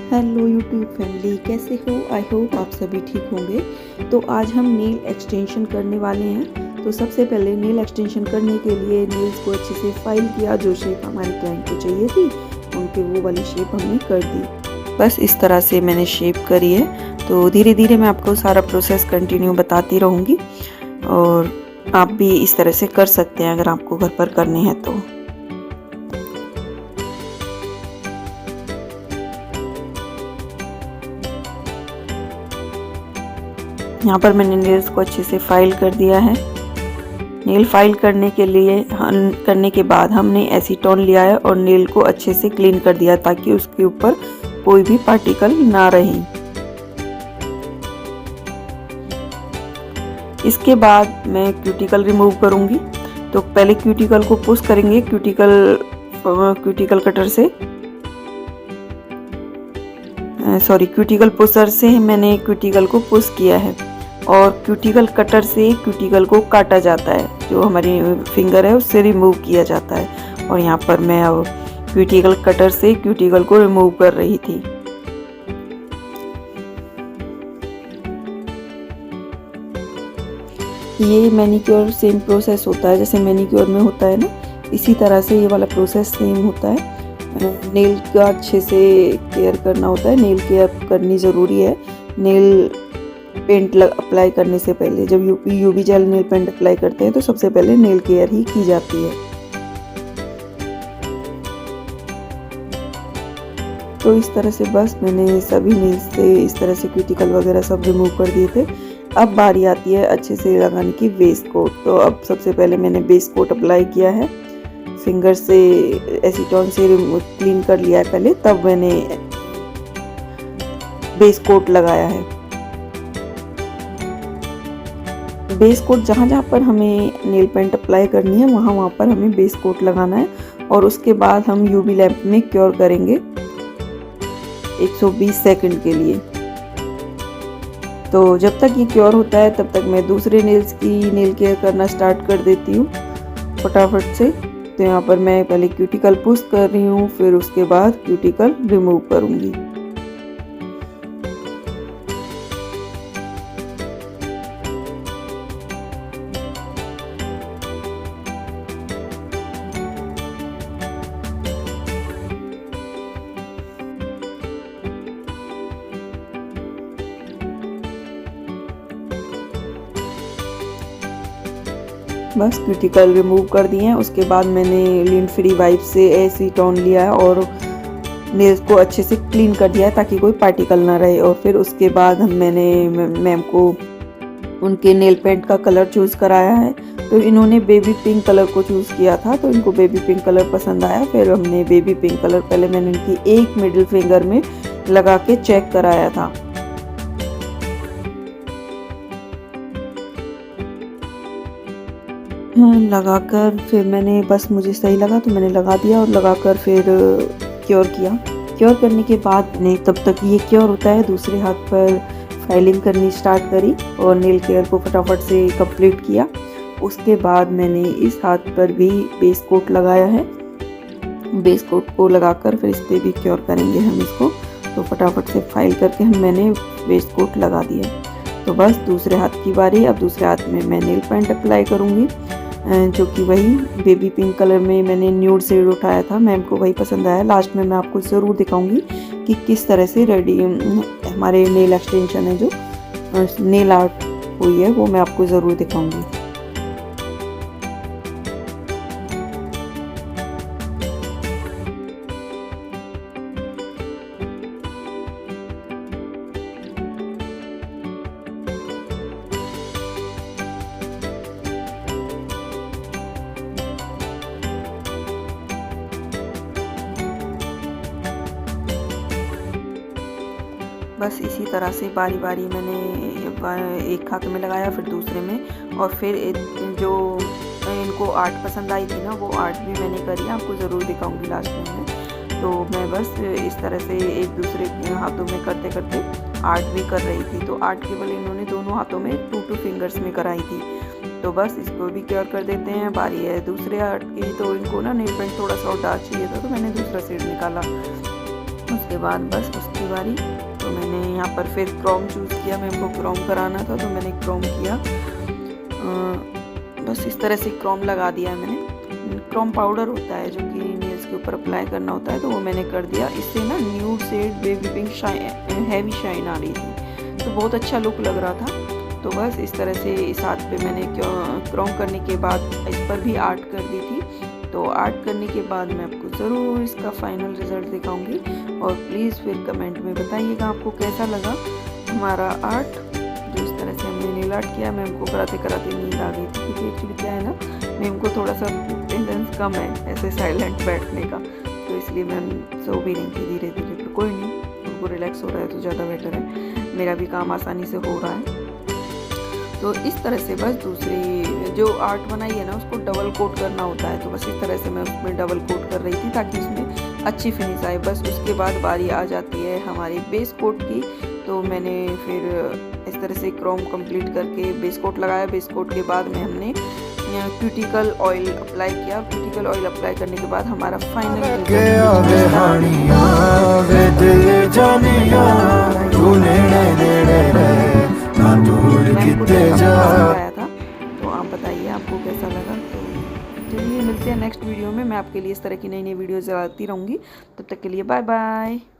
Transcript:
Hello YouTube family, कैसे हो? I hope आप सभी ठीक होंगे। तो आज हम नेल एक्सटेंशन करने वाले हैं। तो सबसे पहले नेल एक्सटेंशन करने के लिए नेल्स को अच्छे से फाइल किया। जो शेप हमारे क्लाइंट को चाहिए थी उनके वो वाली शेप हमने कर दी। बस इस तरह से मैंने शेप करी है। तो धीरे धीरे मैं आपको सारा प्रोसेस कंटिन्यू बताती रहूँगी और आप भी इस तरह से कर सकते हैं अगर आपको घर पर करने हैं तो। यहाँ पर मैंने नेल्स को अच्छे से फाइल कर दिया है। नेल फाइल करने के बाद हमने एसीटोन लिया है और नेल को अच्छे से क्लीन कर दिया ताकि उसके ऊपर कोई भी पार्टिकल ना रहे। इसके बाद मैं क्यूटिकल रिमूव करूंगी। तो पहले क्यूटिकल को पुश करेंगे क्यूटिकल कटर से, क्यूटिकल पुशर से मैंने क्यूटिकल को पुश किया है और क्यूटिकल कटर से क्यूटिकल को काटा जाता है। जो हमारी फिंगर है उससे रिमूव किया जाता है। और यहाँ पर मैं अब क्यूटिकल कटर से क्यूटिकल को रिमूव कर रही थी। ये मैनिक्योर सेम प्रोसेस होता है जैसे मैनिक्योर में होता है ना, इसी तरह से ये वाला प्रोसेस सेम होता है। नेल का अच्छे से केयर करना होता है, नेल केयर करनी ज़रूरी है। नेल पेंट अप्लाई करने से पहले जब UV gel nail paint apply करते हैं तो सबसे पहले नेल केयर ही की जाती है। तो इस तरह से बस मैंने सभी नेल्स से इस तरह से क्यूटिकल वगैरह सब रिमूव कर दिए थे। अब बारी आती है अच्छे से लगाने की बेस कोट। तो अब सबसे पहले मैंने बेस कोट अप्लाई किया है। फिंगर से एसीटोन से क्लीन कर लिया है पहले, तब मैंने बेस कोट लगाया है। बेस कोट जहाँ पर हमें नेल पेंट अप्लाई करनी है वहाँ पर हमें बेस कोट लगाना है और उसके बाद हम यूवी लैंप में क्योर करेंगे 120 सेकंड के लिए। तो जब तक ये क्योर होता है तब तक मैं दूसरे नेल्स की नेल केयर करना स्टार्ट कर देती हूँ फटाफट से। तो यहाँ पर मैं पहले क्यूटिकल पुश कर रही हूँ, फिर उसके बाद क्यूटिकल रिमूव करूँगी। बस क्यूटिकल रिमूव कर दिए हैं। उसके बाद मैंने लिंट फ्री वाइप से एसीटोन लिया है और नेल्स को अच्छे से क्लीन कर दिया है ताकि कोई पार्टिकल ना रहे। और फिर उसके बाद मैंने मैम को उनके नेल पेंट का कलर चूज़ कराया है। तो इन्होंने बेबी पिंक कलर को चूज़ किया था, तो इनको बेबी पिंक कलर पसंद आया। फिर हमने बेबी पिंक कलर पहले मैंने इनकी एक मिडिल फिंगर में लगा के चेक कराया था। लगाकर फिर मैंने बस मुझे सही लगा तो मैंने लगा दिया और लगाकर फिर क्योर किया। क्योर करने के बाद मैंने तब तक ये क्योर होता है दूसरे हाथ पर फाइलिंग करनी स्टार्ट करी और नेल केयर को फटाफट से कंप्लीट किया। उसके बाद मैंने इस हाथ पर भी बेस कोट लगाया है। बेस कोट को लगाकर फिर इस पर भी क्योर करेंगे हम इसको। तो फटाफट से फाइल करके मैंने बेस कोट लगा दिया। तो बस दूसरे हाथ की बारी। अब दूसरे हाथ में मैं नेल पेंट अप्लाई करूँगी जो कि वही बेबी पिंक कलर में मैंने न्यूड शेड उठाया था। मैम को वही पसंद आया। लास्ट में मैं आपको ज़रूर दिखाऊंगी कि किस तरह से रेडी हमारे नेल एक्सटेंशन है जो नेल आर्ट हुई है वो मैं आपको ज़रूर दिखाऊंगी। बस इसी तरह से बारी बारी मैंने एक हाथ में लगाया फिर दूसरे में, और फिर जो इनको आर्ट पसंद आई थी ना वो आर्ट भी मैंने करी, आपको ज़रूर दिखाऊंगी लास्ट में। तो मैं बस इस तरह से एक दूसरे हाथों में करते करते आर्ट भी कर रही थी। तो आर्ट केवल इन्होंने दोनों हाथों में 2 फिंगर्स में कराई थी। तो बस इसको भी क्योर कर देते हैं। बारी है दूसरे आर्ट की। तो इनको ना नेल पेंट थोड़ा सा और डार्क चाहिए था तो मैंने दूसरा शेड निकाला। उसके के बाद बस उसकी बारी। तो मैंने यहाँ पर फिर क्रोम चूज़ किया, मेरे को क्रोम कराना था तो मैंने क्रोम किया। बस इस तरह से क्रोम लगा दिया है मैंने। क्रोम पाउडर होता है जो कि नेल्स के ऊपर अप्लाई करना होता है, तो वो मैंने कर दिया। इससे ना nude shade baby pink heavy shine आ रही थी, तो बहुत अच्छा लुक लग रहा था। तो बस इस तरह से इस हाथ पे मैंने क्रोम करने के बाद इस पर भी आर्ट कर दी थी। तो आर्ट करने के बाद मैं आपको ज़रूर इसका फाइनल रिज़ल्ट दिखाऊंगी, और प्लीज़ फिर कमेंट में बताइएगा आपको कैसा लगा हमारा आर्ट। जो इस तरह से हमने नील आर्ट किया, मैम को कराते कराते नींद आ गई थी, क्योंकि एक्चुअली क्या है ना, मैम को थोड़ा सा टेंडेंस कम है ऐसे साइलेंट बैठने का, तो इसलिए मैम सो भी नहीं थी धीरे धीरे। तो कोई नहीं, उनको रिलैक्स हो रहा है तो ज़्यादा बेटर है, मेरा भी काम आसानी से हो रहा है। तो इस तरह से बस दूसरी जो आर्ट बनाई है ना उसको डबल कोट करना होता है, तो बस इस तरह से मैं उसमें डबल कोट कर रही थी ताकि उसमें अच्छी फिनिश आए। बस उसके बाद बारी आ जाती है हमारी बेस कोट की। तो मैंने फिर इस तरह से क्रोम कंप्लीट करके बेस कोट लगाया। बेस कोट के बाद में हमने क्यूटिकल ऑयल अप्लाई किया। क्यूटिकल ऑयल अप्लाई करने के बाद हमारा फाइनल आया था। तो आप बताइए आपको कैसा लगा। तो चलिए मिलते हैं नेक्स्ट वीडियो में, मैं आपके लिए इस तरह की नई नई वीडियोज़ लाती रहूँगी। तब तक के लिए बाय बाय।